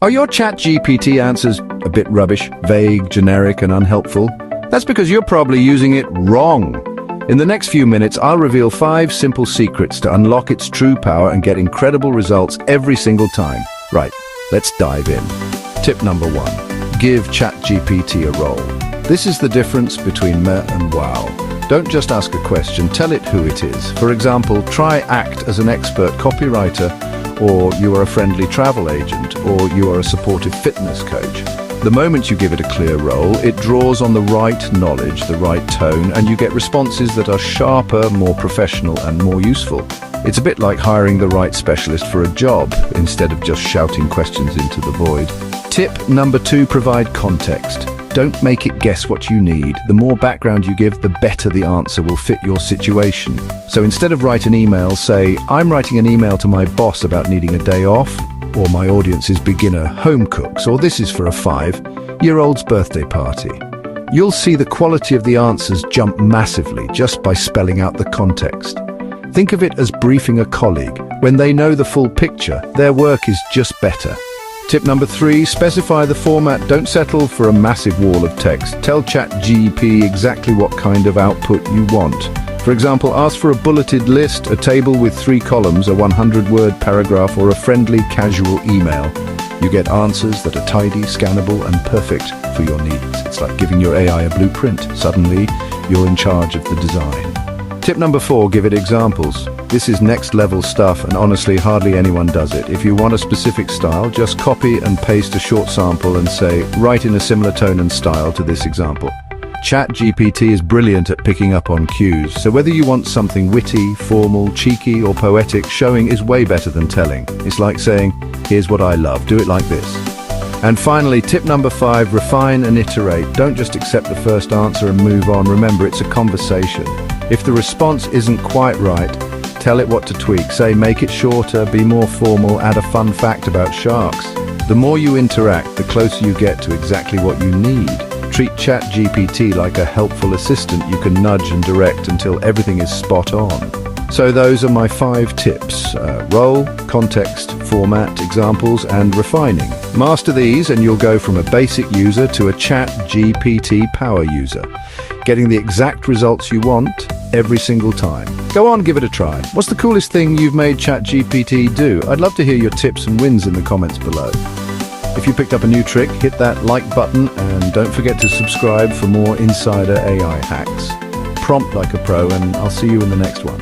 Are your ChatGPT answers a bit rubbish, vague, generic, and unhelpful? That's because you're probably using it wrong. In the next few minutes, I'll reveal 5 simple secrets to unlock its true power and get incredible results every single time. Right, let's dive in. Tip number 1. Give ChatGPT a role. This is the difference between meh and wow. Don't just ask a question, tell it who it is. For example, try act as an expert copywriter, or you are a friendly travel agent, or you are a supportive fitness coach. The moment you give it a clear role, it draws on the right knowledge, the right tone, and you get responses that are sharper, more professional, and more useful. It's a bit like hiring the right specialist for a job, instead of just shouting questions into the void. Tip number 2, provide context. Don't make it guess what you need. The more background you give, the better the answer will fit your situation. So instead of write an email, say, I'm writing an email to my boss about needing a day off, or my audience is beginner home cooks, or this is for a 5-year-old's birthday party. You'll see the quality of the answers jump massively just by spelling out the context. Think of it as briefing a colleague. When they know the full picture, their work is just better. Tip number 3, specify the format. Don't settle for a massive wall of text. Tell ChatGPT exactly what kind of output you want. For example, ask for a bulleted list, a table with 3 columns, a 100-word paragraph, or a friendly, casual email. You get answers that are tidy, scannable, and perfect for your needs. It's like giving your AI a blueprint. Suddenly, you're in charge of the design. Tip number 4, give it examples. This is next level stuff, and honestly, hardly anyone does it. If you want a specific style, just copy and paste a short sample and say, write in a similar tone and style to this example. ChatGPT is brilliant at picking up on cues, so whether you want something witty, formal, cheeky, or poetic, showing is way better than telling. It's like saying, here's what I love, do it like this. And finally, tip number 5, refine and iterate. Don't just accept the first answer and move on. Remember, it's a conversation. If the response isn't quite right, tell it what to tweak. Say, make it shorter, be more formal, add a fun fact about sharks. The more you interact, the closer you get to exactly what you need. Treat ChatGPT like a helpful assistant you can nudge and direct until everything is spot on. So those are my 5 tips. Role, context, format, examples, and refining. Master these and you'll go from a basic user to a ChatGPT power user, getting the exact results you want every single time. Go on, give it a try. What's the coolest thing you've made ChatGPT do? I'd love to hear your tips and wins in the comments below. If you picked up a new trick, hit that like button and don't forget to subscribe for more insider AI hacks. Prompt like a pro, and I'll see you in the next one.